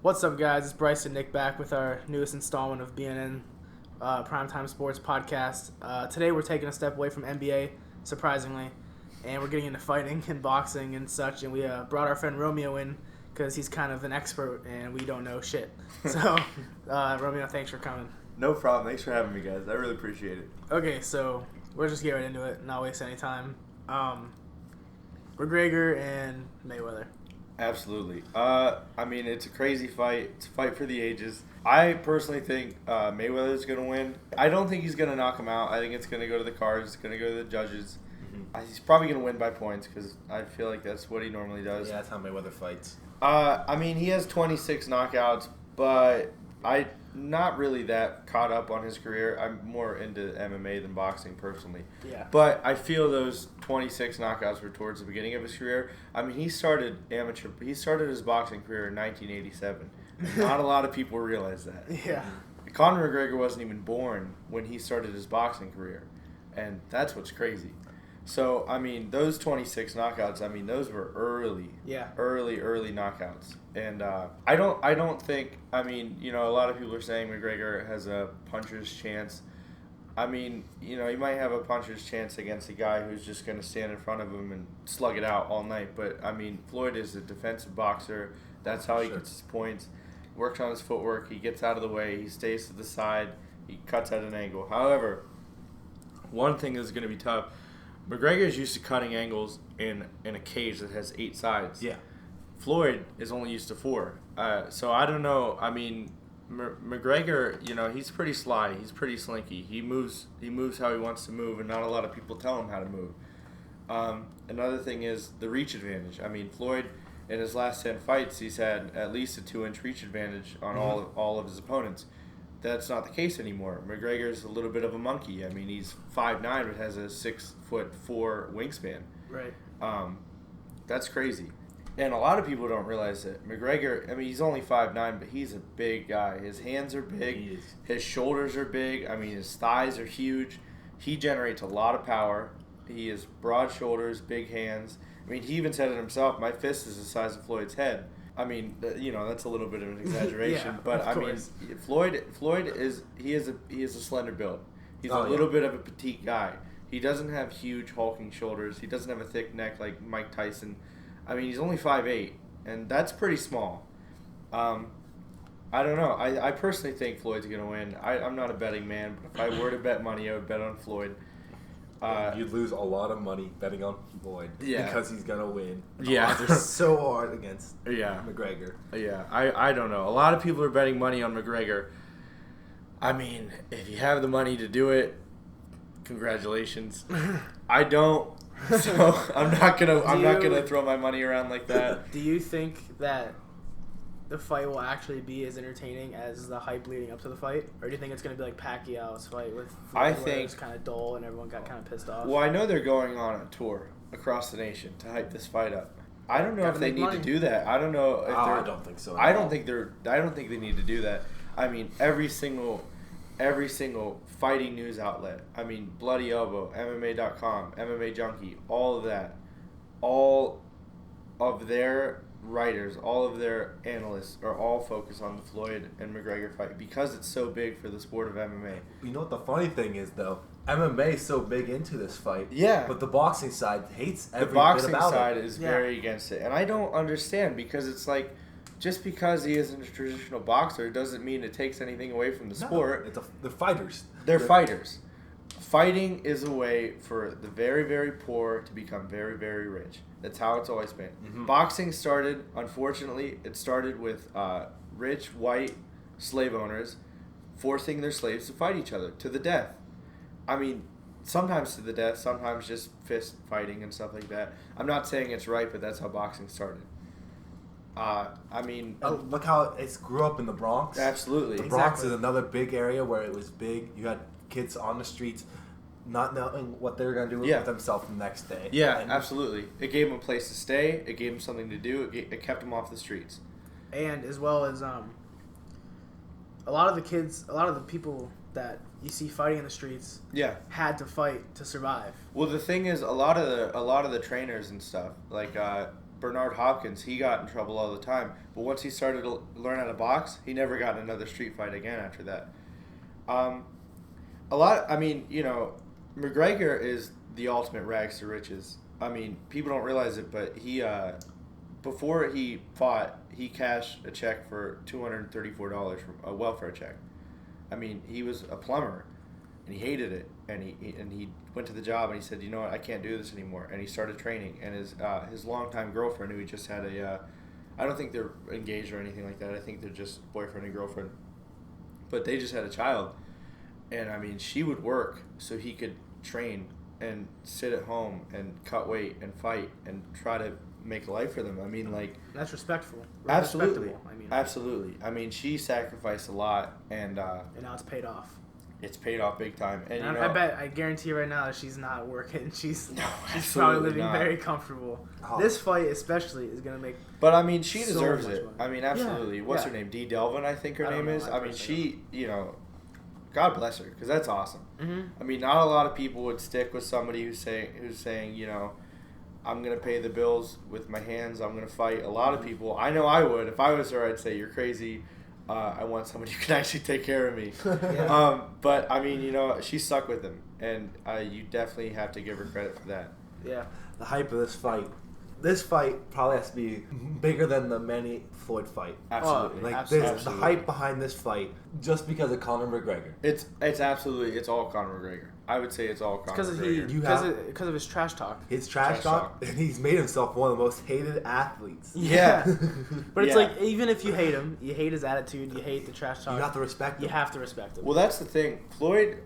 What's up, guys? It's Bryce and Nick back with our newest installment of BNN Primetime Sports Podcast. Today we're taking a step away from NBA, surprisingly, and we're getting into fighting and boxing and such, and we brought our friend Romeo in because he's kind of an expert and we don't know shit. So, Romeo, thanks for coming. No problem. Thanks for having me, guys. I really appreciate it. Okay, so we'll just get right into it, not waste any time. McGregor and Mayweather. Absolutely. I mean, it's a crazy fight. It's a fight for the ages. I personally think Mayweather's going to win. I don't think he's going to knock him out. I think it's going to go to the cards. It's going to go to the judges. Mm-hmm. He's probably going to win by points because I feel like that's what he normally does. Yeah, that's how Mayweather fights. I mean, he has 26 knockouts, but I'm not really that caught up on his career. I'm more into MMA than boxing personally. Yeah. But I feel those 26 knockouts were towards the beginning of his career. I mean, he started his boxing career in 1987. Not a lot of people realize that. Yeah. Conor McGregor wasn't even born when he started his boxing career. And that's what's crazy. So, I mean, those 26 knockouts, I mean, those were early. Yeah. Early knockouts. And I don't think, I mean, you know, a lot of people are saying McGregor has a puncher's chance. I mean, you know, he might have a puncher's chance against a guy who's just going to stand in front of him and slug it out all night. But, I mean, Floyd is a defensive boxer. That's how he gets his points. Works on his footwork. He gets out of the way. He stays to the side. He cuts at an angle. However, one thing that's going to be tough, McGregor is used to cutting angles in a cage that has 8 sides. Yeah. Floyd is only used to 4. So I don't know. I mean, McGregor, you know, he's pretty sly. He's pretty slinky. He moves how he wants to move, and not a lot of people tell him how to move. Another thing is the reach advantage. I mean, Floyd, in his last 10 fights, he's had at least a 2-inch reach advantage on all of his opponents. That's not the case anymore. McGregor's a little bit of a monkey. I mean, he's 5'9", but has a 6'4" wingspan. Right. That's crazy. And a lot of people don't realize that McGregor, I mean, he's only 5'9", but he's a big guy. His hands are big. His shoulders are big. I mean, his thighs are huge. He generates a lot of power. He has broad shoulders, big hands. I mean, he even said it himself, my fist is the size of Floyd's head. I mean, you know, that's a little bit of an exaggeration, Yeah, but I mean, Floyd is a slender build. He's a little bit of a petite guy. He doesn't have huge hulking shoulders. He doesn't have a thick neck like Mike Tyson. I mean, he's only 5'8", and that's pretty small. I don't know. I personally think Floyd's gonna win. I'm not a betting man, but if I were to bet money, I would bet on Floyd. You'd lose a lot of money betting on Floyd because he's going to win. Yeah. Odds are so hard against McGregor. Yeah, I don't know. A lot of people are betting money on McGregor. I mean, if you have the money to do it, congratulations. I don't, so I'm not gonna throw my money around like that. Do you think that the fight will actually be as entertaining as the hype leading up to the fight, or do you think it's going to be like Pacquiao's fight with Floyd, where it was kind of dull and everyone got kind of pissed off? Well, I know they're going on a tour across the nation to hype this fight up. I don't know if they need to do that. I don't know if I don't think so. I don't think they need to do that. I mean, every single fighting news outlet. I mean, Bloody Elbow, MMA.com, MMA Junkie, all of that, all of their writers, all of their analysts are all focused on the Floyd and McGregor fight because it's so big for the sport of MMA. You know what the funny thing is, though? MMA is so big into this fight. Yeah. But the boxing side hates every bit about it. The boxing side is very against it. And I don't understand because it's like, just because he isn't a traditional boxer doesn't mean it takes anything away from the sport. They're fighters. They're fighters. Fighting is a way for the very, very poor to become very, very rich. That's how it's always been. Mm-hmm. Boxing started, unfortunately, with rich white slave owners forcing their slaves to fight each other to the death. I mean, sometimes to the death, sometimes just fist fighting and stuff like that. I'm not saying it's right, but that's how boxing started. I mean... look how it grew up in the Bronx. Absolutely. The Bronx is another big area where it was big. You had kids on the streets not knowing what they were going to do with themselves the next day. Yeah, absolutely. It gave them a place to stay. It gave them something to do. It kept them off the streets. And as well as a lot of the people that you see fighting in the streets had to fight to survive. Well, the thing is, a lot of the trainers and stuff, like Bernard Hopkins, he got in trouble all the time. But once he started to learn how to box, he never got in another street fight again after that. McGregor is the ultimate rags to riches. I mean, people don't realize it, but he, before he fought, he cashed a check for $234 from a welfare check. I mean, he was a plumber, and he hated it, and he went to the job, and he said, you know what, I can't do this anymore, and he started training, and his longtime girlfriend, who he just had I don't think they're engaged or anything like that, I think they're just boyfriend and girlfriend, but they just had a child, and I mean, she would work so he could train and sit at home and cut weight and fight and try to make a life for them. I mean, like, that's respectful. Absolutely. I mean, absolutely. I mean, she sacrificed a lot, and now it's paid off. It's paid off big time. And I guarantee you right now that she's not working. She's absolutely probably living not. very comfortable. This fight especially is gonna make. But I mean, she so deserves much it. money. I mean, absolutely. Yeah. What's her name? Dee Delvin, I think her name is. I mean, she, God bless her, because that's awesome. Mm-hmm. I mean, not a lot of people would stick with somebody who's saying, I'm going to pay the bills with my hands. I'm going to fight. A lot of people, I know I would. If I was her, I'd say, you're crazy. I want somebody who can actually take care of me. Yeah. But, I mean, she stuck with him. And you definitely have to give her credit for that. Yeah. The hype of this fight. This fight probably has to be bigger than the Manny Floyd fight. Absolutely. The hype behind this fight, just because of Conor McGregor. It's all Conor McGregor. I would say it's all Conor McGregor. Because of his trash talk. His trash talk, and he's made himself one of the most hated athletes. Yeah. But it's like, even if you hate him, you hate his attitude, you hate the trash talk. You have to respect him. You have to respect him. Well, that's the thing. Floyd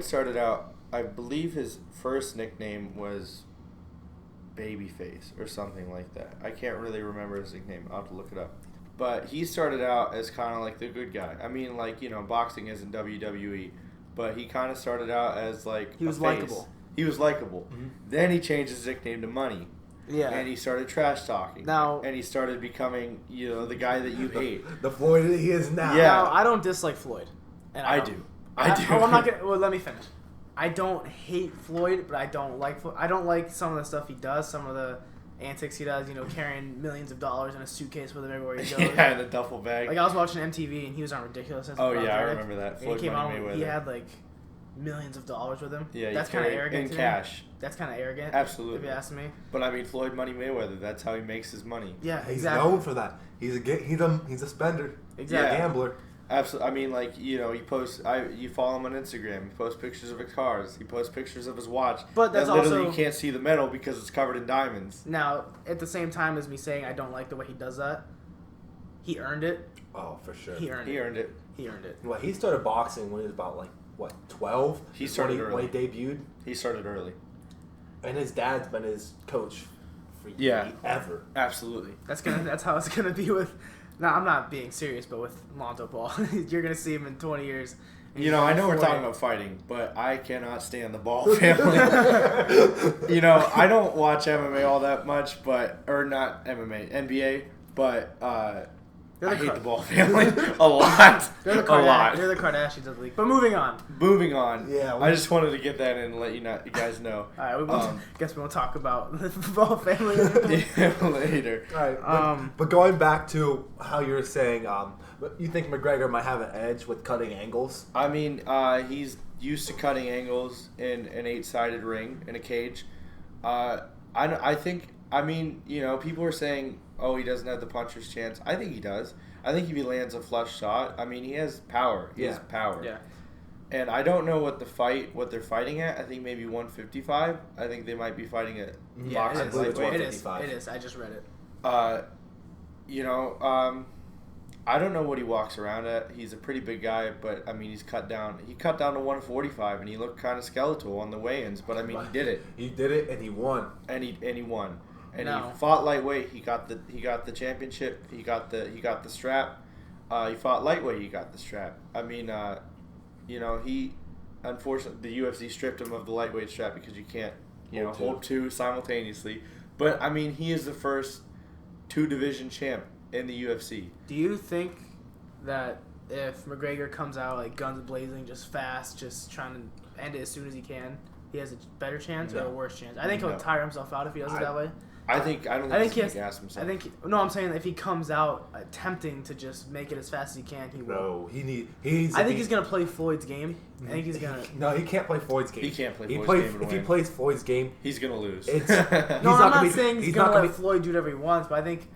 started out, I believe his first nickname was Babyface or something like that. I can't really remember his nickname. I'll have to look it up. But he started out as kind of like the good guy. I mean, like, boxing isn't WWE, but he kind of started out as like he was likable. He was likable. Mm-hmm. Then he changed his nickname to Money. Yeah. And he started trash talking. Now, and he started becoming, the guy that you hate. The Floyd that he is now. Yeah. Now, I don't dislike Floyd. And I do. I'm not gonna. Well, let me finish. I don't hate Floyd, but I don't like Floyd. I don't like some of the stuff he does, some of the antics he does, carrying millions of dollars in a suitcase with him everywhere he goes. Yeah, in a duffel bag. Like, I was watching MTV, and he was on Ridiculous. Oh, yeah, I remember that. Floyd Mayweather. He had, like, millions of dollars with him. Yeah, that's kind of arrogant. In cash. That's kind of arrogant. Absolutely. If you ask me. But, I mean, Floyd Money Mayweather, that's how he makes his money. Yeah, he's exactly. known for that. He's a spender. Exactly. He's a gambler. Absolutely. I mean, like, he posts. You follow him on Instagram. He posts pictures of his cars. He posts pictures of his watch. But that's literally also, you can't see the metal because it's covered in diamonds. Now, at the same time as me saying I don't like the way he does that, he earned it. Oh, for sure. He earned it. He earned it. Well, he started boxing when he was about 12. He started early. When he debuted. He started early. And his dad's been his coach for ever. Absolutely. That's how it's gonna be with. Now, I'm not being serious, but with Lonzo Ball, you're going to see him in 20 years. I know we're talking about fighting, but I cannot stand the Ball family. I don't watch MMA all that much, or not MMA, NBA, but I hate the Ball family a lot. They're the Kardashians of the league. But moving on. Yeah. I just wanted to get that in and let you guys know. All right. Guess we won't talk about the Ball family later. All right. But going back to how you were saying, you think McGregor might have an edge with cutting angles? I mean, he's used to cutting angles in an 8-sided ring in a cage. I think, people are saying, oh, he doesn't have the puncher's chance. I think he does. I think if he lands a flush shot, he has power. He has power. Yeah. And I don't know what they're fighting at. I think maybe 155. I think they might be fighting at boxing lightweight. It is. I just read it. I don't know what he walks around at. He's a pretty big guy, but he's cut down. He cut down to 145, and he looked kind of skeletal on the weigh-ins. But he did it. He did it, and he won. And he won. And he fought lightweight. He got the championship. He got the strap. He fought lightweight. He got the strap. He unfortunately the UFC stripped him of the lightweight strap because you can't hold two simultaneously. But he is the first 2-division champ in the UFC. Do you think that if McGregor comes out like guns blazing, just fast, just trying to end it as soon as he can, he has a better chance or a worse chance? I think he'll tire himself out if he does it that way. I don't think he's going to gas himself. I'm saying if he comes out attempting to just make it as fast as he can, he will. No, he needs. I think he's going to play Floyd's game. I think he's going to. No, he can't play Floyd's game. He can't play Floyd's game. If he plays Floyd's game, he's going to lose. I'm not saying he's going to let Floyd do whatever he wants, but I think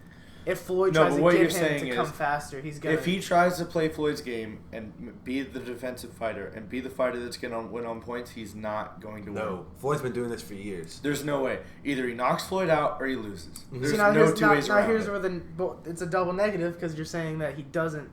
if Floyd tries to get him to come faster, he's going to... If he tries to play Floyd's game and be the defensive fighter and be the fighter that's going to win on points, he's not going to win. No, Floyd's been doing this for years. There's no way. Either he knocks Floyd out or he loses. There's no two ways around here's it. where it's a double negative because you're saying that he doesn't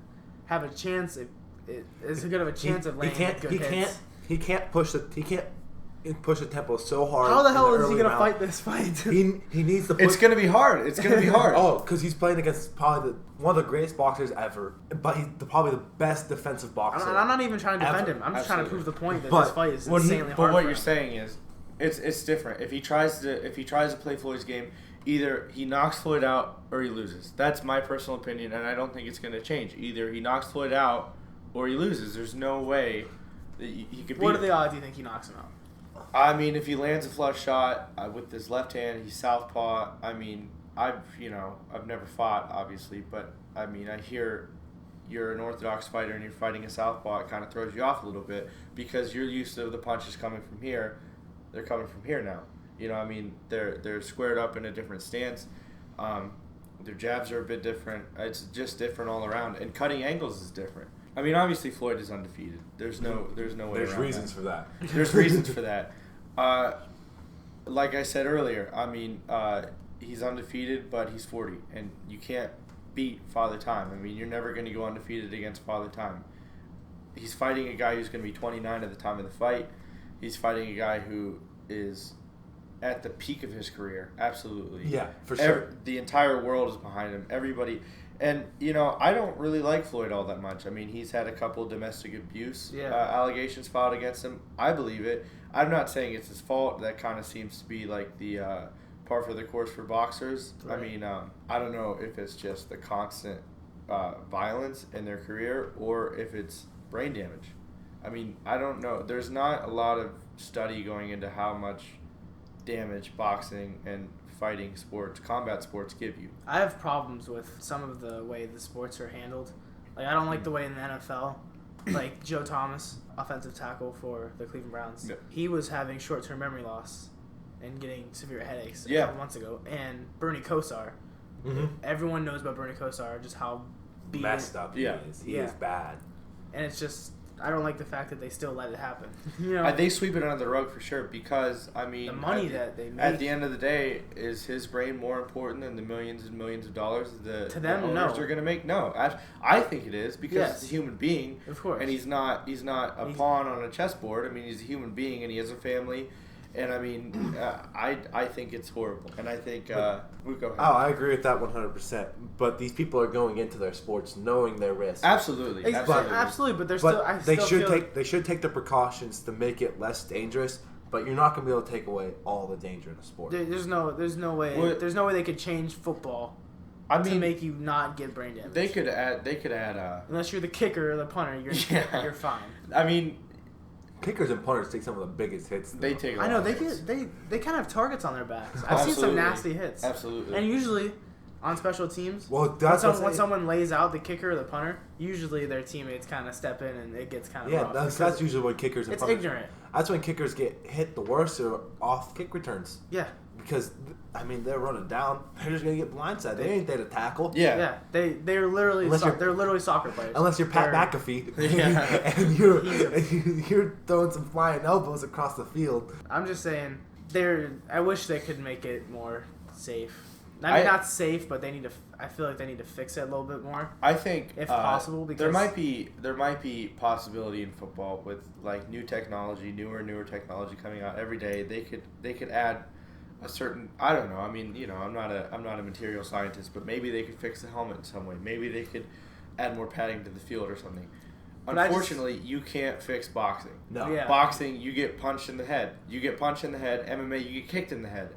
have a chance. It's a good of a chance of landing good hits. He can't push the tempo so hard. How the hell is he gonna fight this fight? He needs to. It's gonna be hard. It's gonna be hard. Because he's playing against probably one of the greatest boxers ever, but he's probably the best defensive boxer. I'm not even trying to defend him. I'm just trying to prove the point that this fight is insanely hard. But what you're saying is, it's different. If he tries to play Floyd's game, either he knocks Floyd out or he loses. That's my personal opinion, and I don't think it's gonna change. Either he knocks Floyd out or he loses. There's no way that he could. What are the odds you think he knocks him out? I mean, if he lands a flush shot with his left hand, he's southpaw. I mean, I've never fought, obviously, but I mean, I hear you're an orthodox fighter and you're fighting a southpaw. It kind of throws you off a little bit because you're used to the punches coming from here. They're coming from here now. I mean, they're squared up in a different stance. Their jabs are a bit different. It's just different all around, and cutting angles is different. I mean, obviously Floyd is undefeated. There's no way around There's reasons for that. There's reasons for that. Like I said earlier, I mean, he's undefeated, but he's 40, and you can't beat Father Time. I mean, you're never going to go undefeated against Father Time. He's fighting a guy who's going to be 29 at the time of the fight. He's fighting a guy who is at the peak of his career. Absolutely. Yeah, for sure. The entire world is behind him. Everybody. And, I don't really like Floyd all that much. I mean, he's had a couple domestic abuse allegations filed against him. I believe it. I'm not saying it's his fault. That kind of seems to be like the par for the course for boxers. Right. I mean, I don't know if it's just the constant violence in their career or if it's brain damage. I mean, I don't know. There's not a lot of study going into how much damage boxing and fighting sports, combat sports give you. I have problems with some of the way the sports are handled. Like, I don't like the way in the NFL, like Joe Thomas, offensive tackle for the Cleveland Browns, he was having short-term memory loss and getting severe headaches a couple months ago. And Bernie Kosar, everyone knows about Bernie Kosar, just how messed up he is. He is bad. And it's just... I don't like the fact that they still let it happen. They sweep it under the rug for sure because, I mean... The money that they make... At the end of the day, is his brain more important than the millions and millions of dollars the owners are going to make? No. I think it is because he's a human being. Of course. And he's not a pawn on a chessboard. I mean, he's a human being and he has a family. And, I mean, I think it's horrible. And I think... we go ahead. Oh, I agree with that 100%. But these people are going into their sports knowing their risk. Absolutely. Absolutely, but they should take the precautions to make it less dangerous. But you're not going to be able to take away all the danger in the sport. There's no way they could change football to make you not get brain damage. They could add unless you're the kicker or the punter, you're fine. I mean, kickers and punters take some of the biggest hits. They take. I know they kind of have targets on their backs. I've seen some nasty hits. Absolutely. And usually, on special teams, when someone lays out the kicker or the punter, usually their teammates kind of step in and it gets kind of rough. That's usually when kickers and punters. It's ignorant. That's when kickers get hit the worst or off kick returns. Yeah. Because they're running down. They're just gonna get blindsided. They ain't there to tackle. Yeah. They're literally soccer players. Unless you're Pat McAfee and you're throwing some flying elbows across the field. I'm just saying, I wish they could make it more safe. I mean, not safe, but I feel like they need to fix it a little bit more. I think if possible, because there might be possibility in football with like new technology, newer technology coming out every day. They could add a certain, I don't know. I mean, I'm not a material scientist, but maybe they could fix the helmet in some way. Maybe they could add more padding to the field or something. Unfortunately, you can't fix boxing. No. Yeah. Boxing, you get punched in the head. MMA, you get kicked in the head.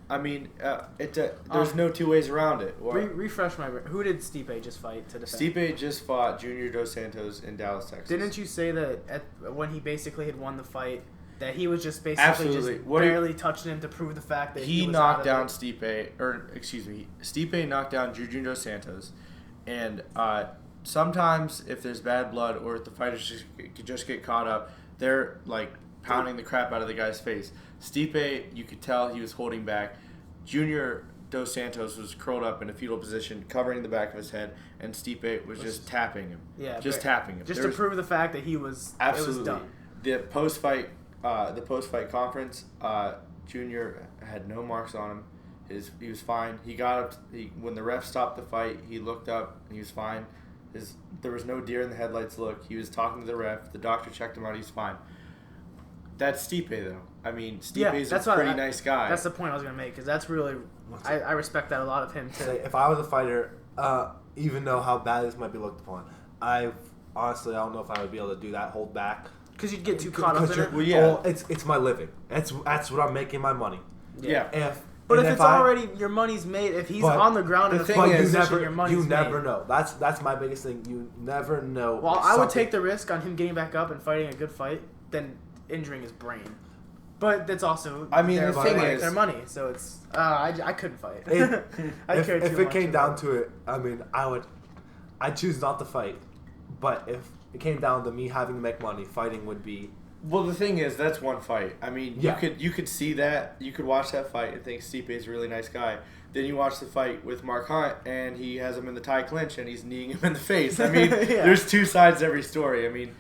I mean, there's no two ways around it. Refresh my brain. Who did Stipe just fight to defend? Stipe just fought Junior Dos Santos in Dallas, Texas. Didn't you say that when he basically had won the fight, That he was just basically just barely touching him to prove the fact that he was knocked down Stipe, Stipe knocked down Junior Dos Santos, and sometimes if there's bad blood or if the fighters just get caught up, they're like pounding the crap out of the guy's face. Stipe, you could tell he was holding back. Junior Dos Santos was curled up in a fetal position, covering the back of his head, and Stipe was just tapping him. Yeah, tapping him. Just to prove the fact that he was absolutely. It was done. The post-fight conference, Junior had no marks on him. He was fine. He got up. When the ref stopped the fight, he looked up and he was fine. There was no deer in the headlights look. He was talking to the ref. The doctor checked him out. He's fine. That's Stipe, though. I mean, Stipe's a pretty nice guy. That's the point I was going to make, because that's really... I respect that a lot of him, too. If I was a fighter, even though how bad this might be looked upon, honestly, I don't know if I would be able to do that, hold back. Because you'd get too caught up in it? Well, yeah. It's my living. That's what I'm making my money. Yeah. But if it's already your money's made, if he's on the ground in the fight position, your money's made. You never know. That's my biggest thing. You never know. Well, I would take the risk on him getting back up and fighting a good fight than injuring his brain. But that's also the thing is their money, so it's I couldn't fight. If it came down to it, I mean, I'd choose not to fight. But if it came down to me having to make money, fighting would be. Well, the thing is, that's one fight. I mean, you could see that, you could watch that fight and think Stipe's a really nice guy. Then you watch the fight with Mark Hunt, and he has him in the tie clinch, and he's kneeing him in the face. I mean, there's two sides to every story. I mean,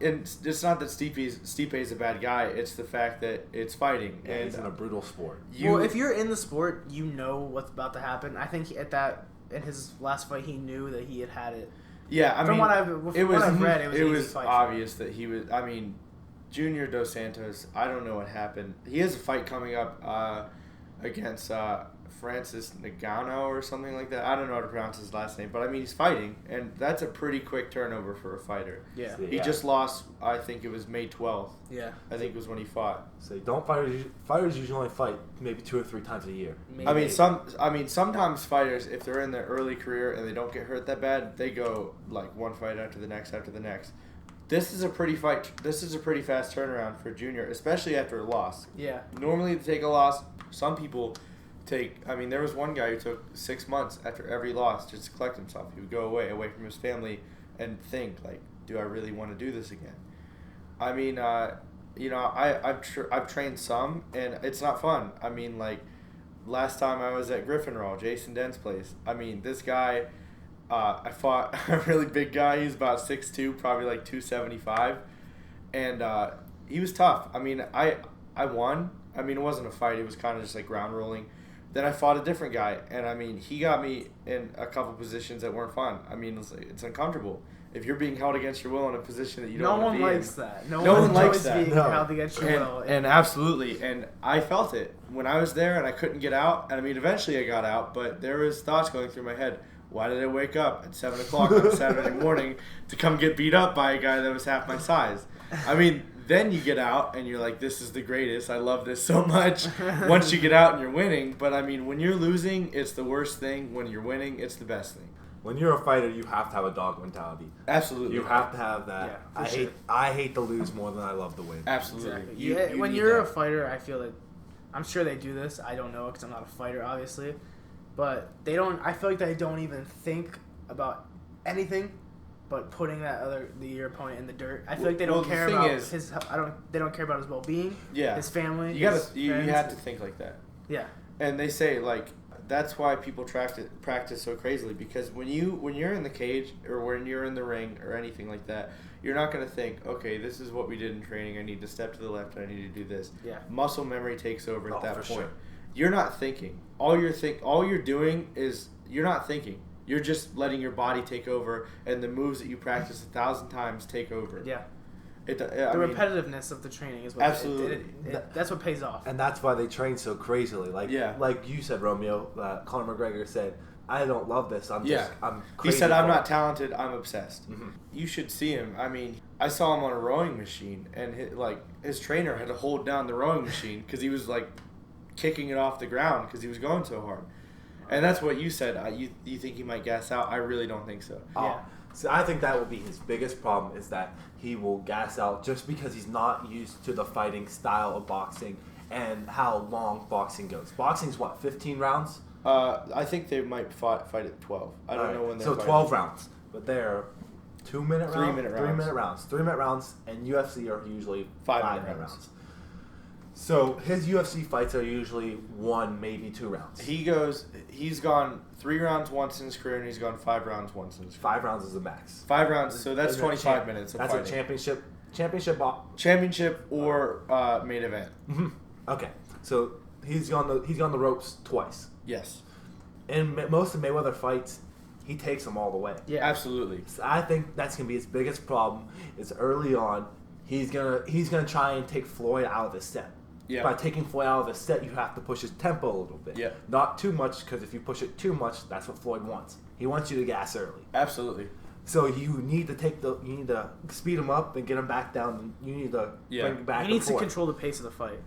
and it's not that Stipe's a bad guy. It's the fact that it's fighting. Yeah, and it's in a brutal sport. Well, if you're in the sport, you know what's about to happen. I think in his last fight, he knew that he had it. Yeah, I mean, what I've read, it was obvious that he was. I mean, Junior Dos Santos, I don't know what happened. He has a fight coming up against Francis Ngannou or something like that. I don't know how to pronounce his last name, but I mean, he's fighting, and that's a pretty quick turnover for a fighter. Yeah. He just lost, I think it was May 12th. Yeah. I think it was when he fought. So fighters usually only fight maybe 2 or 3 times a year. Maybe. I mean, sometimes fighters, if they're in their early career and they don't get hurt that bad, they go like one fight after the next after the next. This is a pretty fast turnaround for Junior, especially after a loss. Yeah. Normally, to take a loss, some people there was one guy who took 6 months after every loss just to collect himself. He would go away from his family and think, like, do I really want to do this again? I mean, I've trained some, and it's not fun. I mean, like, last time I was at Griffinroll, Jason Dent's place. I mean, this guy, I fought a really big guy. He was about 6'2", probably like 275, and he was tough. I mean, I won. I mean, it wasn't a fight. It was kind of just like ground rolling. Then I fought a different guy, and I mean, he got me in a couple positions that weren't fun. I mean, it's uncomfortable. If you're being held against your will in a position that you don't want to be in. No one likes that. No one likes being held against your will. And absolutely, and I felt it when I was there, and I couldn't get out. And I mean, eventually I got out, but there was thoughts going through my head. Why did I wake up at 7 o'clock on a Saturday morning to come get beat up by a guy that was half my size? I mean, then you get out and you're like, this is the greatest. I love this so much. Once you get out and you're winning. But I mean, when you're losing, it's the worst thing. When you're winning, it's the best thing. When you're a fighter, you have to have a dog mentality. Absolutely. You have to have that. Yeah, I hate to lose more than I love to win. Absolutely. Exactly. When you're a fighter, I feel like, I'm sure they do this. I don't know because I'm not a fighter, obviously. But they don't. I feel like they don't even think about anything but putting your opponent in the dirt. I feel like they don't care about his. They don't care about his well-being. Yeah. His family. You have to think like that. Yeah. And they say like that's why people practice so crazily, because when you're in the cage or when you're in the ring or anything like that, you're not going to think, okay, this is what we did in training. I need to step to the left. I need to do this. Yeah. Muscle memory takes over at that point. Sure. You're not thinking. All you're doing is you're not thinking. You're just letting your body take over, and the moves that you practice 1,000 times take over. Yeah. Repetitiveness of the training is what absolutely that's what pays off. And that's why they train so crazily. Like you said, Romeo, Conor McGregor said, I don't love this. I'm crazy. He said, I'm not talented. I'm obsessed. Mm-hmm. You should see him. I mean, I saw him on a rowing machine, and his trainer had to hold down the rowing machine because he was like kicking it off the ground because he was going so hard. And that's what you said. You think he might gas out? I really don't think so. Yeah. So I think that will be his biggest problem is that he will gas out just because he's not used to the fighting style of boxing and how long boxing goes. Boxing's what, 15 rounds? I think they might fight at 12. I don't know when they're fighting. 12 rounds, but they're 2-minute rounds. 3-minute rounds. 3-minute rounds. 3-minute rounds, and UFC are usually 5-minute rounds. So his UFC fights are usually 1, maybe 2 rounds. He's gone 3 rounds once in his career, and he's gone 5 rounds once in his career. 5 rounds is the max. 5 rounds, so that's 25 minutes of that's fighting. A Championship or main event. Mm-hmm. Okay, so he's gone the ropes twice. Yes. In most of Mayweather fights, he takes them all the way. Yeah, absolutely. So I think that's gonna be his biggest problem. Is early on, he's gonna try and take Floyd out of his step. Yeah. By taking Floyd out of his step, you have to push his tempo a little bit. Yeah. Not too much, because if you push it too much, that's what Floyd wants. He wants you to gas early. Absolutely. So you need to speed him up and get him back down. And you need to bring him back. He needs to control the pace of the fight.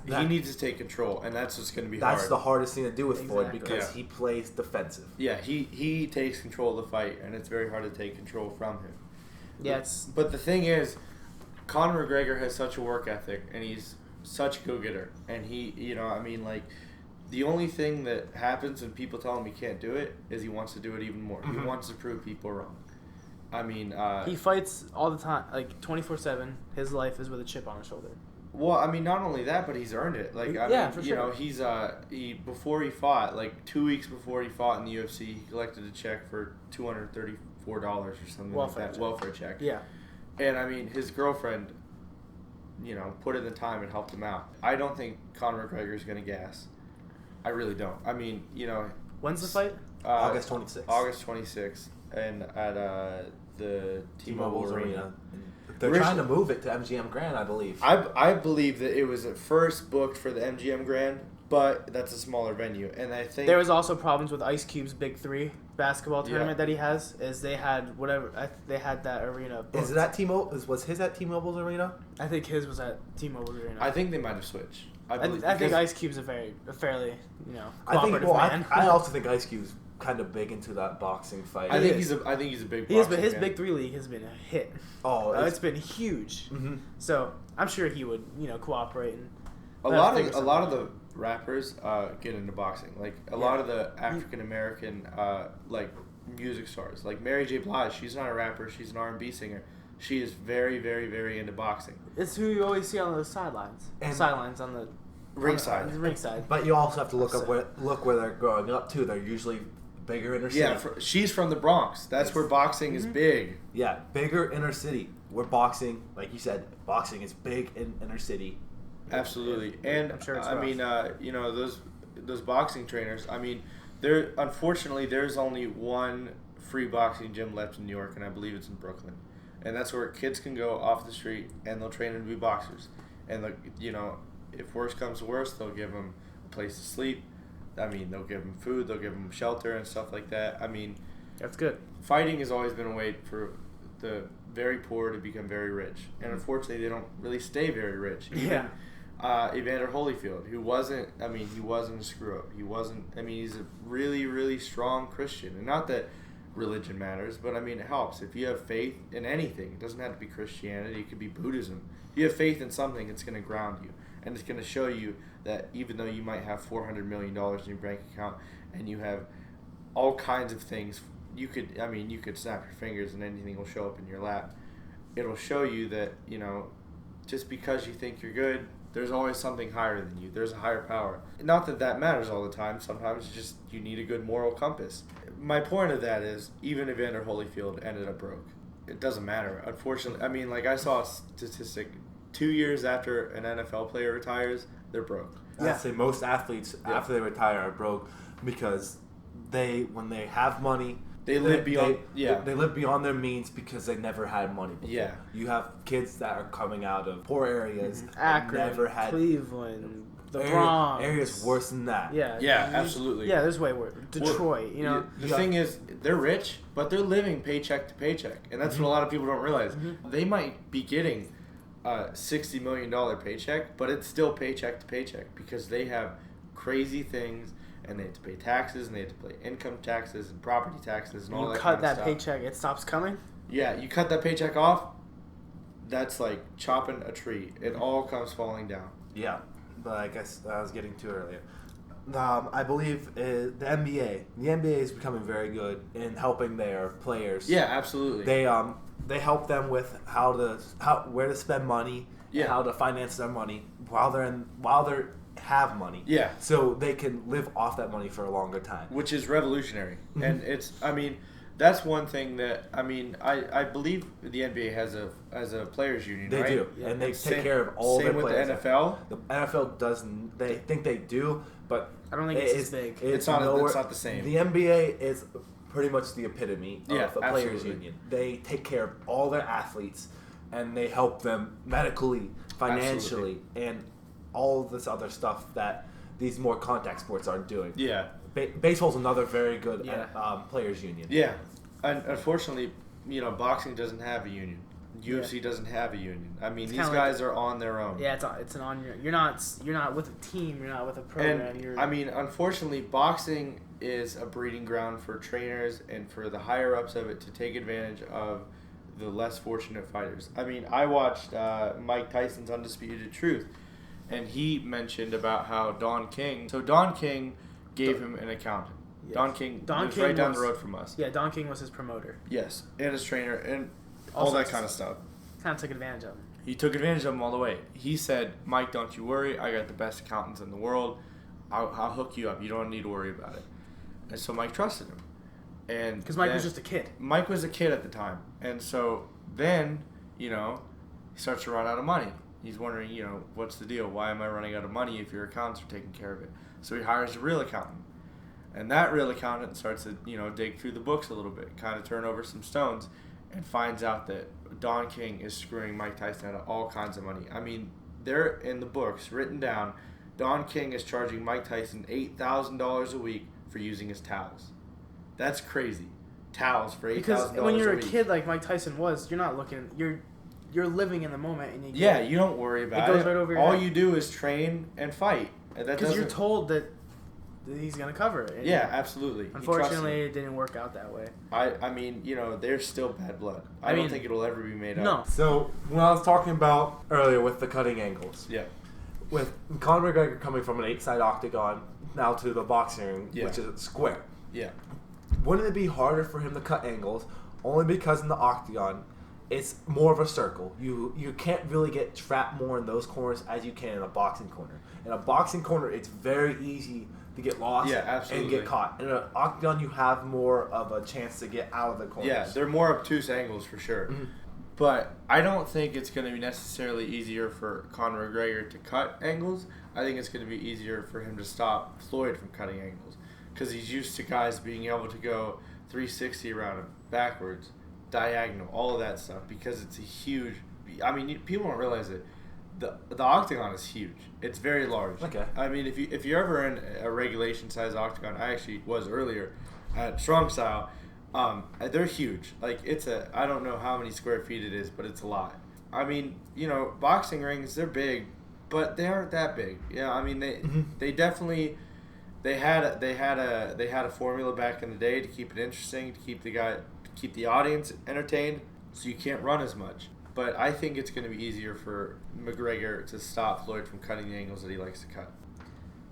He needs to take control, and that's what's going to be hard. That's the hardest thing to do with Floyd Exactly. because he plays defensive. Yeah, he takes control of the fight, and it's very hard to take control from him. Yeah, But the thing is, Conor McGregor has such a work ethic, and he's such a go-getter. And he, the only thing that happens when people tell him he can't do it is he wants to do it even more. Mm-hmm. He wants to prove people wrong. he fights all the time, like 24/7. His life is with a chip on his shoulder. Well, not only that, but he's earned it. For sure. He's before he fought, like 2 weeks before he fought in the UFC, he collected a check for $234 or something like that. Welfare check. Yeah. And his girlfriend, put in the time and helped him out. I don't think Conor McGregor is going to gas. I really don't. When's the fight? August 26th. August 26th, and at the T-Mobile Arena. They're trying to move it to MGM Grand, I believe. I believe that it was at first booked for the MGM Grand, but that's a smaller venue, and I think there was also problems with Ice Cube's Big 3 basketball tournament that he has. Is they had they had that arena booked. Is it at T-Mobile? Was his at T-Mobile's arena? I think his was at T-Mobile Arena. I think they might have switched. I think Ice Cube's a fairly cooperative man. I also think Ice Cube's kind of big into that boxing fight. I think he's a big. He is, but his Big 3 league has been a hit. Oh, it's been huge. Mm-hmm. So I'm sure he would cooperate. And a lot of the rappers get into boxing. Like a lot of the African American music stars, like Mary J. Blige. She's not a rapper. She's an R&B singer. She is very, very, very into boxing. It's who you always see on the sidelines. Sidelines on the ringside. Ringside. But you also have to look where they're growing up to. They're usually bigger inner city. Yeah, she's from the Bronx. That's where boxing is big. Yeah, bigger inner city. Where boxing, like you said, boxing is big in inner city. Absolutely, and I'm sure it's those boxing trainers. Unfortunately there's only one free boxing gym left in New York, and I believe it's in Brooklyn, and that's where kids can go off the street and they'll train to be boxers. And if worse comes to worse, they'll give them a place to sleep. They'll give them food, they'll give them shelter and stuff like that. That's good. Fighting has always been a way for the very poor to become very rich, and unfortunately they don't really stay very rich. Yeah. Evander Holyfield, who wasn't a screw up. He wasn't. He's a really, really strong Christian, and not that religion matters, but it helps if you have faith in anything. It doesn't have to be Christianity. It could be Buddhism. If you have faith in something, it's going to ground you, and it's going to show you that even though you might have $400 million in your bank account and you have all kinds of things, you could snap your fingers and anything will show up in your lap. It'll show you that just because you think you're good, there's always something higher than you. There's a higher power. Not that matters all the time. Sometimes it's just you need a good moral compass. My point of that is even Evander Holyfield ended up broke. It doesn't matter. Unfortunately, I saw a statistic 2 years after an NFL player retires, they're broke. Yeah. I'd say most athletes after they retire are broke because when they have money, they live beyond. They live beyond their means because they never had money before. Yeah. You have kids that are coming out of poor areas, Akron, never had Cleveland, the Bronx, areas worse than that. Yeah. Yeah, absolutely. Yeah, there's way worse. Detroit, The thing is, they're rich, but they're living paycheck to paycheck, and that's what a lot of people don't realize. They might be getting a $60 million paycheck, but it's still paycheck to paycheck because they have crazy things and they have to pay taxes, and they have to pay income taxes and property taxes and all You that cut kind of that stuff. paycheck, it stops coming. Yeah, you cut that paycheck off, that's like chopping a tree. It all comes falling down. Yeah, but I guess I was getting to earlier. I believe the NBA. The NBA is becoming very good in helping their players. Yeah, absolutely. They help them with where to spend money, Yeah. and how to finance their money while they have money. Yeah. So they can live off that money for a longer time. Which is revolutionary. Mm-hmm. And that's one thing that, I believe the NBA has a players union, They right? do, Yeah. and they take care of all their Same with players. the NFL. The NFL doesn't. They think they do, but I don't think it's as big. It's not the same. The NBA is pretty much the epitome of Yeah, the players absolutely. union. They take care of all their athletes, and they help them medically, financially, and all of this other stuff that these more contact sports aren't doing. Yeah. Baseball's another very good Yeah. players union. Yeah. And unfortunately, boxing doesn't have a union. UFC doesn't have a union. I mean, It's these kinda guys are on their own. Yeah, it's an on. You're not with a team. You're not with a program. And unfortunately, boxing is a breeding ground for trainers and for the higher ups of it to take advantage of the less fortunate fighters. I watched Mike Tyson's Undisputed Truth, and he mentioned about how Don King gave him an accountant. Yes. Don King Don lives King right down the was- road from us. Yeah, Don King was his promoter. Yes, and his trainer and all Also, that kind of stuff. Kind of took advantage of him. He took advantage of him all the way. He said, "Mike, don't you worry. I got the best accountants in the world. I'll hook you up. You don't need to worry about it." And so Mike trusted him. And Because Mike was just a kid. Mike was a kid at the time. And so then, he starts to run out of money. He's wondering, what's the deal? Why am I running out of money if your accountants are taking care of it? So he hires a real accountant. And that real accountant starts to, dig through the books a little bit, kind of turn over some stones, and finds out that Don King is screwing Mike Tyson out of all kinds of money. They're in the books, written down. Don King is charging Mike Tyson $8,000 a week for using his towels. That's crazy. Towels for $8,000 Because when you're a week. kid like Mike Tyson was, you're not looking. You're living in the moment, and You don't worry about it. goes right over your All head. you do is train and fight. Because you're told that he's gonna cover it. And Yeah, absolutely. You trust Unfortunately, him. it didn't work out that way. There's still bad blood. I I don't mean, think it'll ever be made up. No. So when I was talking about earlier with the cutting angles, Yeah. with Conor McGregor coming from an 8-side octagon now to the boxing ring, Yeah. which is square, Yeah. wouldn't it be harder for him to cut angles only because in the octagon it's more of a circle? You can't really get trapped more in those corners as you can in a boxing corner. In a boxing corner, it's very easy to get lost Yeah, absolutely. and get caught. In an octagon, you have more of a chance to get out of the corners. Yeah, they're more obtuse angles for sure. Mhm. But I don't think it's going to be necessarily easier for Conor McGregor to cut angles. I think it's going to be easier for him to stop Floyd from cutting angles. Because he's used to guys being able to go 360 around him, backwards, diagonal, all of that stuff. Because it's a huge... people don't realize it. The octagon is huge. It's very large. Okay. If you're ever in a regulation size octagon, I actually was earlier at Strong Style. They're huge. I don't know how many square feet it is, but it's a lot. Boxing rings, they're big, but they aren't that big. Yeah, they definitely they had a formula back in the day to keep it interesting, to keep the audience entertained, so you can't run as much. But I think it's going to be easier for McGregor to stop Floyd from cutting the angles that he likes to cut.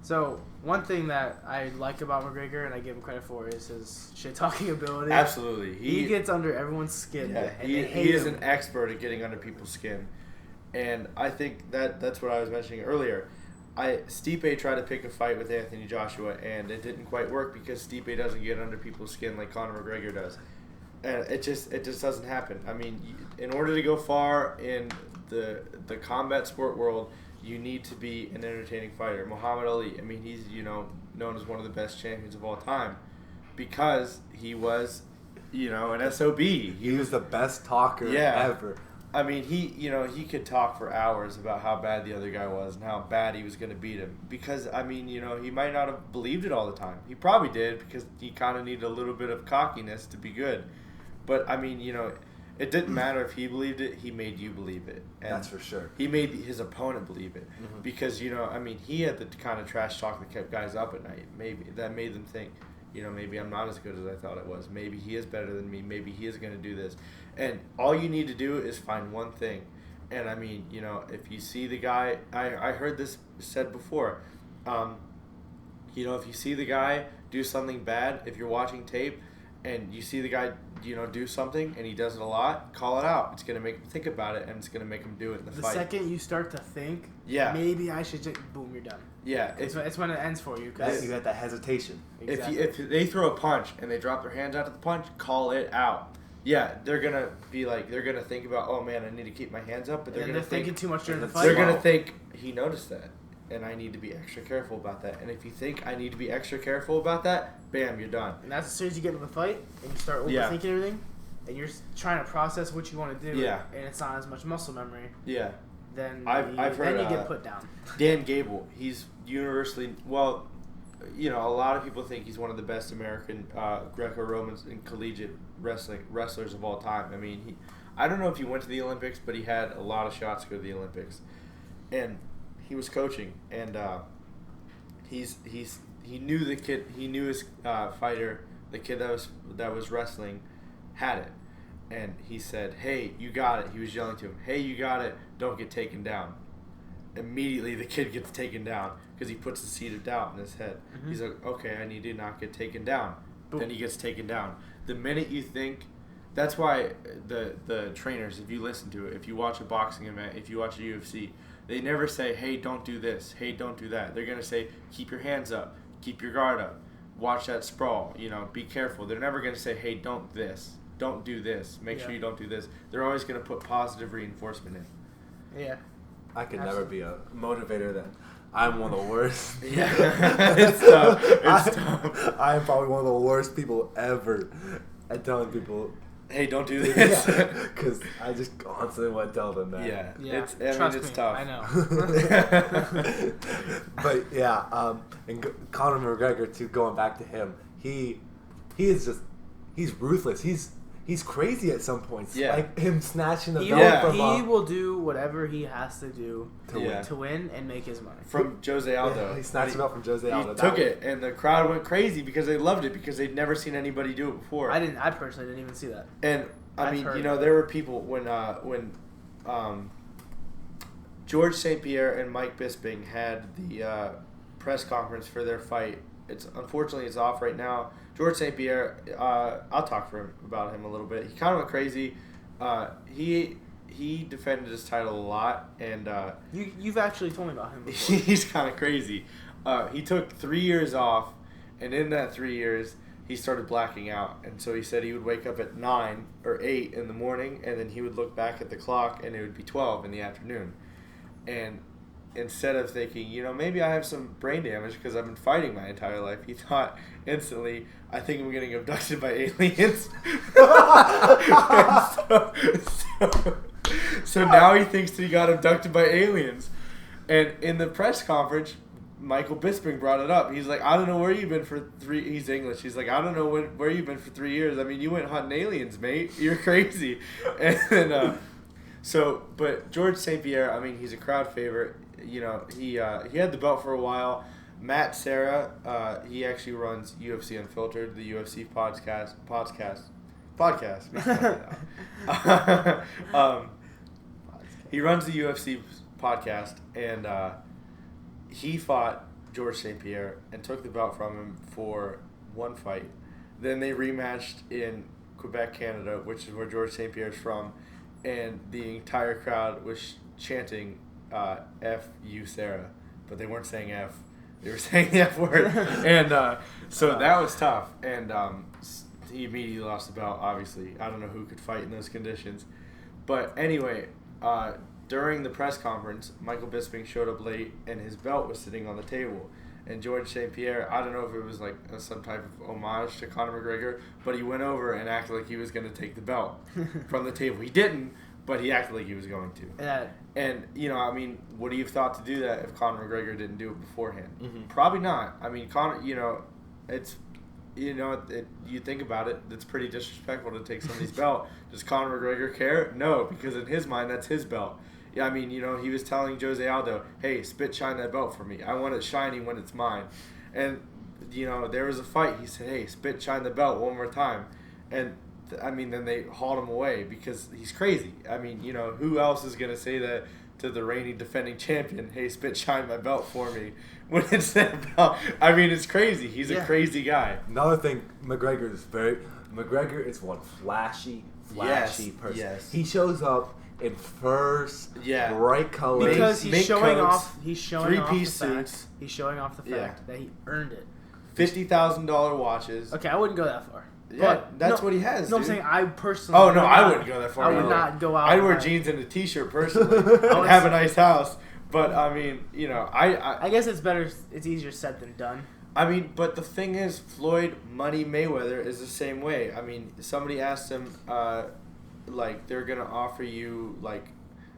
So one thing that I like about McGregor, and I give him credit for, is his shit-talking ability. Absolutely. He gets under everyone's skin. Yeah, and he they hate is him. an expert at getting under people's skin. And I think that's what I was mentioning earlier. Stipe tried to pick a fight with Anthony Joshua, and it didn't quite work because Stipe doesn't get under people's skin like Conor McGregor does. And it just doesn't happen. In order to go far in the combat sport world, you need to be an entertaining fighter. Muhammad Ali, he's known as one of the best champions of all time because he was an SOB. He was the best talker ever. He could talk for hours about how bad the other guy was and how bad he was going to beat him. Because, he might not have believed it all the time. He probably did because he kind of needed a little bit of cockiness to be good. But, it didn't matter if he believed it. He made you believe it. And that's for sure. He made his opponent believe it because he had the kind of trash talk that kept guys up at night. Maybe that made them think, maybe I'm not as good as I thought I was. Maybe he is better than me. Maybe he is going to do this. And all you need to do is find one thing. And if you see the guy, I heard this said before. If you see the guy do something bad, if you're watching tape and you see the guy, do something and he does it a lot, call it out. It's going to make him think about it and it's going to make him do it in the fight. The second you start to think, maybe I should just, boom, you're done. Yeah. It's when it ends for you. You got that hesitation. Exactly. If they throw a punch and they drop their hands out of the punch, call it out. Yeah, they're going to be like, they're going to think about, oh man, I need to keep my hands up. But they're going to think thinking too much during the fight. They're going to think, he noticed that. And I need to be extra careful about that. And if you think I need to be extra careful about that, bam, you're done. And that's as soon as you get in the fight and you start overthinking everything, and you're trying to process what you want to do, and it's not as much muscle memory. Yeah. Then I've heard you get put down. Dan Gable, he's universally a lot of people think he's one of the best American Greco-Romans and collegiate wrestlers of all time. I mean, I don't know if he went to the Olympics, but he had a lot of shots to go to the Olympics, and he was coaching, and he knew the kid. He knew his fighter, the kid that was wrestling, had it, and he said, "Hey, you got it." He was yelling to him, "Hey, you got it! Don't get taken down." Immediately, the kid gets taken down because he puts the seed of doubt in his head. Mm-hmm. He's like, "Okay, I need to not get taken down." Boom. Then he gets taken down. The minute you think. That's why the trainers, if you listen to it, if you watch a boxing event, if you watch a UFC, they never say, hey, don't do this, hey, don't do that. They're going to say, keep your hands up, keep your guard up, watch that sprawl, be careful. They're never going to say, hey, don't do this, make sure you don't do this. They're always going to put positive reinforcement in. Yeah. I could never be a motivator then. I'm one of the worst. Yeah, it's tough. I am probably one of the worst people ever at telling people, hey, don't do this. Because I just constantly want to tell them that. Yeah. It's tough. I know. But and Conor McGregor too. Going back to him, he is just he's ruthless. He's crazy at some points. Yeah. Like him snatching the belt from he will do whatever he has to do to win and make his money. From Jose Aldo. Yeah, he snatched the belt from Jose Aldo. He took it, and the crowd went crazy because they loved it because they'd never seen anybody do it before. I personally didn't even see that. And there were people when George St. Pierre and Mike Bisping had the press conference for their fight. Unfortunately it's off right now. George St. Pierre, I'll talk about him a little bit. He kind of went crazy. He defended his title a lot, and you've actually told me about him before. He's kind of crazy. He took 3 years off, and in that 3 years, he started blacking out. And so he said he would wake up at 9 or 8 in the morning, and then he would look back at the clock, and it would be 12 in the afternoon. And instead of thinking, maybe I have some brain damage because I've been fighting my entire life, he thought instantly, I think I'm getting abducted by aliens. So now he thinks that he got abducted by aliens. And in the press conference, Michael Bisping brought it up. He's like, I don't know where you've been for he's English. He's like, I don't know where you've been for 3 years. I mean, you went hunting aliens, mate. You're crazy. And but George St. Pierre, I mean, he's a crowd favorite. He had the belt for a while. Matt Serra, he actually runs UFC Unfiltered, the UFC podcast. He runs the UFC podcast, and he fought George St. Pierre and took the belt from him for one fight. Then they rematched in Quebec, Canada, which is where George St. Pierre is from, and the entire crowd was chanting F you Sarah, but they weren't saying F. They were saying the F word. And so that was tough. And he immediately lost the belt, obviously. I don't know who could fight in those conditions. But anyway, during the press conference, Michael Bisping showed up late, and his belt was sitting on the table. And George St. Pierre, I don't know if it was like some type of homage to Conor McGregor, but he went over and acted like he was going to take the belt from the table. He didn't, but he acted like he was going to. And, would he have thought to do that if Conor McGregor didn't do it beforehand? Mm-hmm. Probably not. I mean, Conor, you know, you think about it, it's pretty disrespectful to take somebody's belt. Does Conor McGregor care? No, because in his mind, that's his belt. Yeah, I mean, you know, he was telling Jose Aldo, hey, shine that belt for me. I want it shiny when it's mine. And, you know, there was a fight. He said, hey, shine the belt one more time. And, I mean, then they hauled him away because he's crazy. I mean, you know, who else is going to say that to the reigning defending champion, hey, shine my belt for me when it's that belt? I mean, it's crazy. He's a crazy guy. Another thing, McGregor is one flashy person. Yes. He shows up in first, bright colors. Because he's showing coats, off the fact. He's showing off the fact that he earned it. $50,000 watches. Okay, I wouldn't go that far. Yeah, but that's what he has. No, dude. I'm saying I personally. Oh no, I wouldn't go that far. I would not go out. I'd wear jeans and a t-shirt personally and have a nice house. But I mean, you know, I guess it's better. It's easier said than done. I mean, but the thing is, Floyd Money Mayweather is the same way. I mean, somebody asked him, like they're gonna offer you like,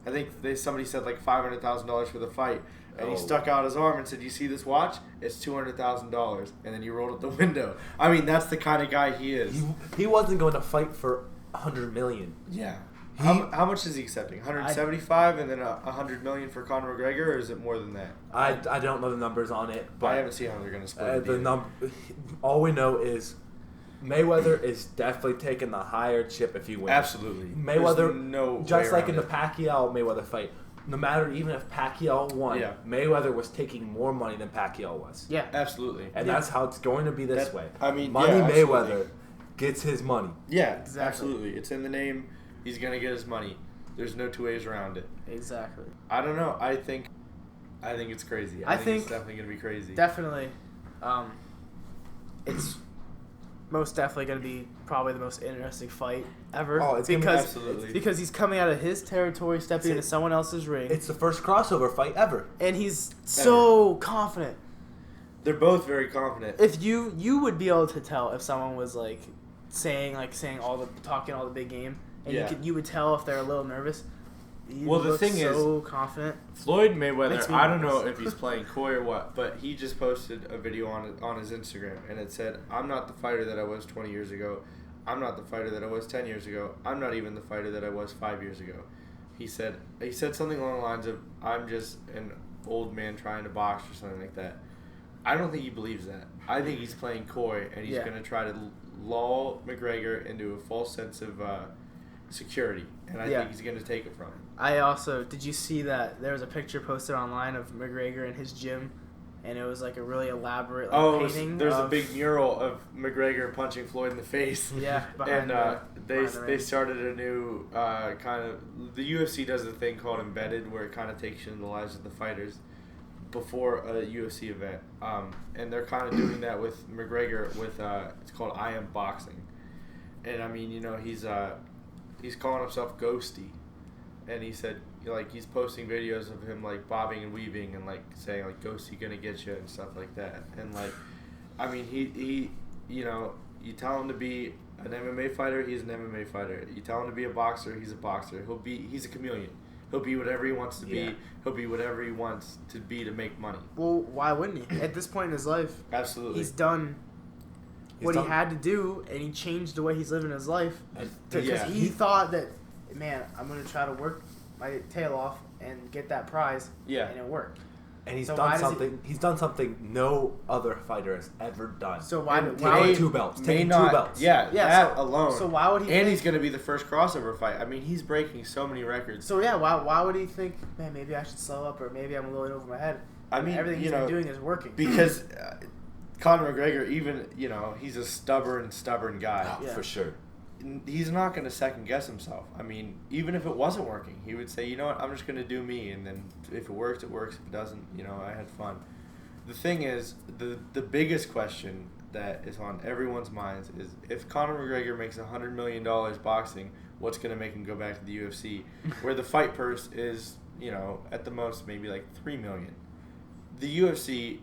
I think somebody said like $500,000 for the fight. And he stuck out his arm and said, "You see this watch? It's $200,000." And then he rolled out the window. I mean, that's the kind of guy he is. He wasn't going to fight for $100 million. Yeah. How much is he accepting? 175 and then $100 million for Conor McGregor, or is it more than that? I don't know the numbers on it, but I haven't seen how they're going to split it. All we know is Mayweather is definitely taking the higher chip if he wins. Absolutely. Mayweather, just like in the Pacquiao Mayweather fight. No matter even if Pacquiao won, Mayweather was taking more money than Pacquiao was. Yeah, absolutely. And that's how it's going to be this way. I mean, Mayweather gets his money. Yeah, exactly. Absolutely. It's in the name. He's going to get his money. There's no two ways around it. Exactly. I don't know. I think it's crazy. I think it's definitely going to be crazy. Definitely. It's most definitely going to be probably the most interesting fight ever. Oh, it's absolutely. Because he's coming out of his territory, stepping into someone else's ring. It's the first crossover fight ever. And he's so confident. They're both very confident. If you would be able to tell if someone was talking all the big game, and you would tell if they're a little nervous. Well, the thing is, so confident. Floyd Mayweather, I don't know if he's playing coy or what, but he just posted a video on his Instagram, and it said, "I'm not the fighter that I was 20 years ago. I'm not the fighter that I was 10 years ago. I'm not even the fighter that I was 5 years ago." He said something along the lines of, "I'm just an old man trying to box," or something like that. I don't think he believes that. I think he's playing coy, and he's going to try to lull McGregor into a false sense of security, and I think he's going to take it from him. Did you see that there was a picture posted online of McGregor in his gym, and it was like a really elaborate painting. There's a big mural of McGregor punching Floyd in the face. Yeah, they started a new kind of, the UFC does a thing called Embedded, where it kind of takes you into the lives of the fighters before a UFC event, and they're kind of doing that with McGregor with it's called I Am Boxing, and I mean, you know, he's calling himself Ghosty, and he said, like, he's posting videos of him like bobbing and weaving and like saying like Ghosty gonna get you and stuff like that, and like, I mean, he you know, you tell him to be an MMA fighter, he's an MMA fighter. You tell him to be a boxer, he's a boxer. He's a chameleon. He'll be whatever he wants to be. He'll be whatever he wants to be to make money. Well, why wouldn't he? At this point in his life, absolutely, he's done what he had to do, and he changed the way he's living his life. Because he thought that, man, I'm going to try to work my tail off and get that prize. Yeah, and it worked. And he's done something no other fighter has ever done. So why taking two belts? Yeah, that alone. So why would he? And he's going to be the first crossover fight. I mean, he's breaking so many records. So yeah, why would he think, man, maybe I should slow up, or maybe I'm a little over my head? I mean, everything he's been doing is working. Because Conor McGregor, even, you know, he's a stubborn guy. Oh, for sure. He's not going to second guess himself. I mean, even if it wasn't working, he would say, you know what, I'm just going to do me, and then if it works, it works. If it doesn't, you know, I had fun. The thing is, the biggest question that is on everyone's minds is, if Conor McGregor makes $100 million boxing, what's going to make him go back to the UFC, where the fight purse is, you know, at the most maybe like $3 million. the UFC,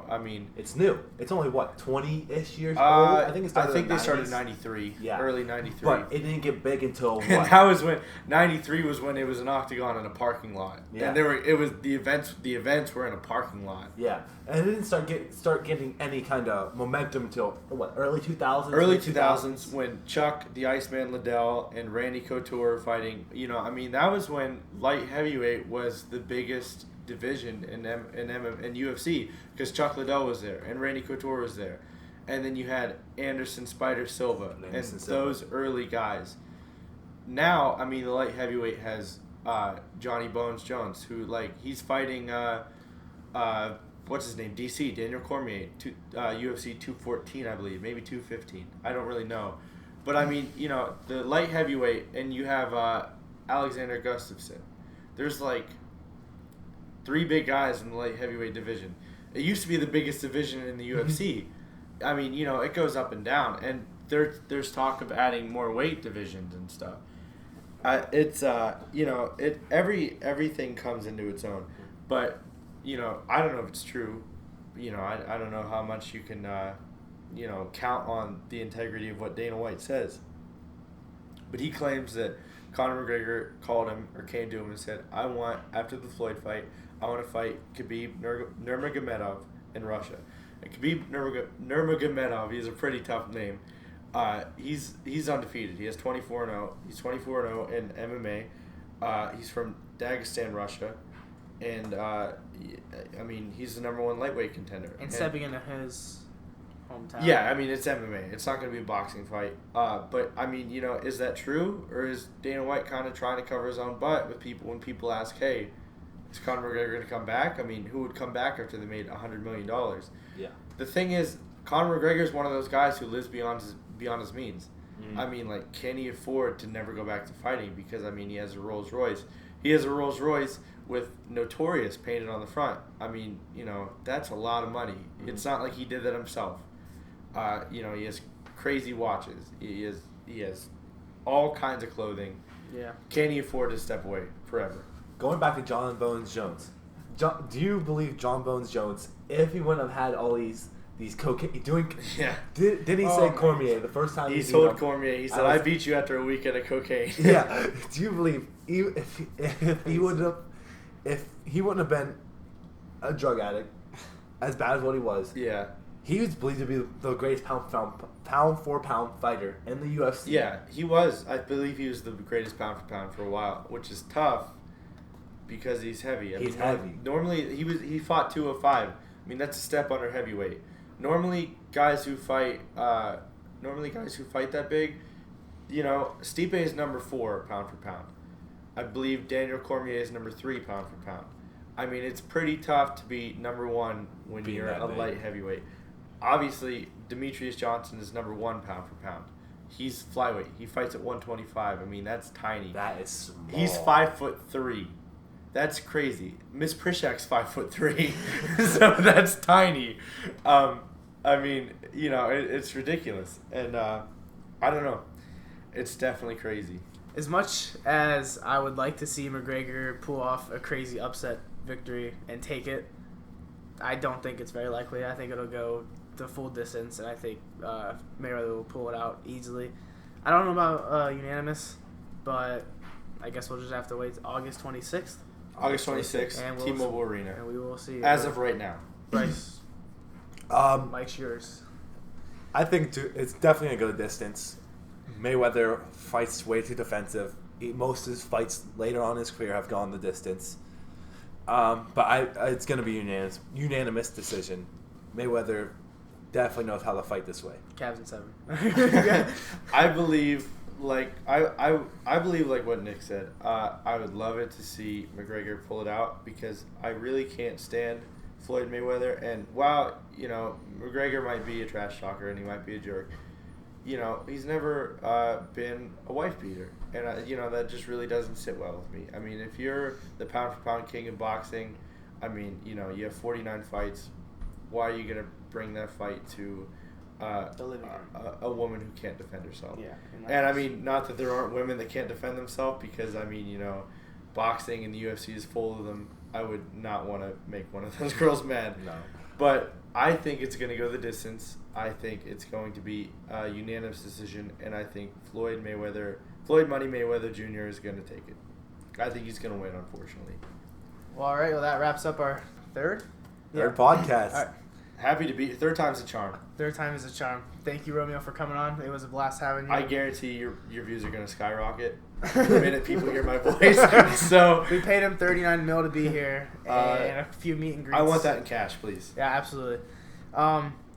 I mean, It's new. It's only what 20-ish years old. I think it started. I think in they started in 90s. '93. Yeah. Early '93. But it didn't get big until what? And that was when '93 was when it was an octagon in a parking lot. Yeah. And the events were in a parking lot. Yeah, and it didn't start getting any kind of momentum until what, early 2000s? Early 2000s when Chuck, the Iceman Liddell, and Randy Couture were fighting. I mean, that was when light heavyweight was the biggest division in UFC, because Chuck Liddell was there and Randy Couture was there, and then you had Anderson Spider Silva and those early guys. Now, I mean, the light heavyweight has Johnny Bones Jones, who he's fighting what's his name, DC Daniel Cormier, UFC 214, I believe, maybe 215. I don't really know, but I mean, the light heavyweight, and you have Alexander Gustafsson. There's 3 big guys in the light heavyweight division. It used to be the biggest division in the UFC. I mean, it goes up and down, and there's talk of adding more weight divisions and stuff. Everything comes into its own, but I don't know if it's true. I don't know how much you can count on the integrity of what Dana White says, but he claims that Conor McGregor called him or came to him and said, after the Floyd fight, I want to fight Khabib Nurmagomedov in Russia. And Khabib Nurmagomedov, he's a pretty tough name. He's undefeated. He has 24-0. He's 24-0 in MMA. He's from Dagestan, Russia. And, I mean, he's the number 1 lightweight contender. And stepping into his hometown. Yeah, I mean, it's MMA. It's not going to be a boxing fight. But, I mean, is that true? Or is Dana White kind of trying to cover his own butt with people when people ask, hey, is Conor McGregor going to come back? I mean, who would come back after they made $100 million? Yeah. The thing is, Conor McGregor is one of those guys who lives beyond his means. Mm. I mean, can he afford to never go back to fighting? Because, I mean, he has a Rolls Royce. He has a Rolls Royce with Notorious painted on the front. I mean, that's a lot of money. Mm. It's not like he did that himself. He has crazy watches. He has all kinds of clothing. Yeah. Can he afford to step away forever? Going back to John Bones Jones, do you believe John Bones Jones, if he wouldn't have had all these cocaine doing? Yeah. Did he say Cormier the first time? He told Cormier. He said, "I beat you after a weekend of cocaine." Yeah. Do you believe if he wouldn't have been a drug addict as bad as what he was? Yeah. He was believed to be the greatest pound for pound fighter in the UFC. Yeah, he was. I believe he was the greatest pound for pound for a while, which is tough because he's heavy. He's heavy. Normally, he fought 205. I mean, that's a step under heavyweight. Normally, guys who fight that big, Stipe is number 4 pound for pound. I believe Daniel Cormier is number 3 pound for pound. I mean, it's pretty tough to be number 1 when you're a light heavyweight. Obviously, Demetrius Johnson is number 1 pound for pound. He's flyweight. He fights at 125. I mean, that's tiny. That is small. He's 5'3". That's crazy. Miss Prishak's 5'3", so that's tiny. I mean, it's ridiculous, and I don't know. It's definitely crazy. As much as I would like to see McGregor pull off a crazy upset victory and take it, I don't think it's very likely. I think it'll go the full distance, and I think Mayweather will pull it out easily. I don't know about unanimous, but I guess we'll just have to wait August 26th. August 26th, T-Mobile Arena. And we will see. As of right now. Bryce, Mike's yours. I think it's definitely going to go the distance. Mayweather fights way too defensive. Most of his fights later on in his career have gone the distance. But it's going to be unanimous decision. Mayweather definitely knows how to fight this way. Cavs in 7. I believe, I believe what Nick said. I would love it to see McGregor pull it out because I really can't stand Floyd Mayweather. And while McGregor might be a trash talker and he might be a jerk, he's never been a wife beater, and that just really doesn't sit well with me. I mean, if you're the pound for pound king of boxing, I mean, you have 49 fights. Why are you gonna bring that fight to a woman who can't defend herself? Yeah, and I mean, not that there aren't women that can't defend themselves, because I mean, boxing and the UFC is full of them. I would not want to make one of those girls mad. No. But I think it's going to go the distance. I think it's going to be a unanimous decision, and I think Floyd Money Mayweather Jr. is going to take it. I think he's going to win, unfortunately. Well, all right. Well, that wraps up our third podcast. All right. Happy to be here. Third time's a charm. Third time is a charm. Thank you, Romeo, for coming on. It was a blast having you. I guarantee your views are going to skyrocket the minute people hear my voice. So we paid him $39 million to be here and a few meet and greets. I want that in cash, please. Yeah, absolutely.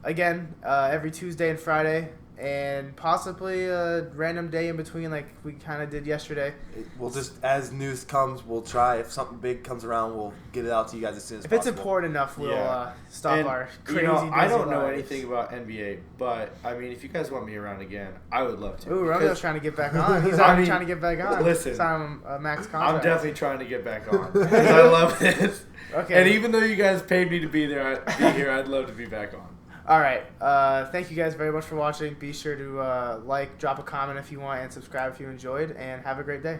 Again, every Tuesday and Friday, and possibly a random day in between, like we kind of did yesterday. We'll just, as news comes, we'll try. If something big comes around, we'll get it out to you guys as soon as possible. If it's important enough, we'll stop and, our crazy I don't know lives. anything about NBA, but, I mean, if you guys want me around again, I would love to. Ooh, Romeo's trying to get back on. He's already trying to get back on. Listen, sign a max contract. I'm definitely trying to get back on because I love this. Okay. And even though you guys paid me to be here, I'd love to be back on. All right. Thank you guys very much for watching. Be sure to drop a comment if you want, and subscribe if you enjoyed, and have a great day.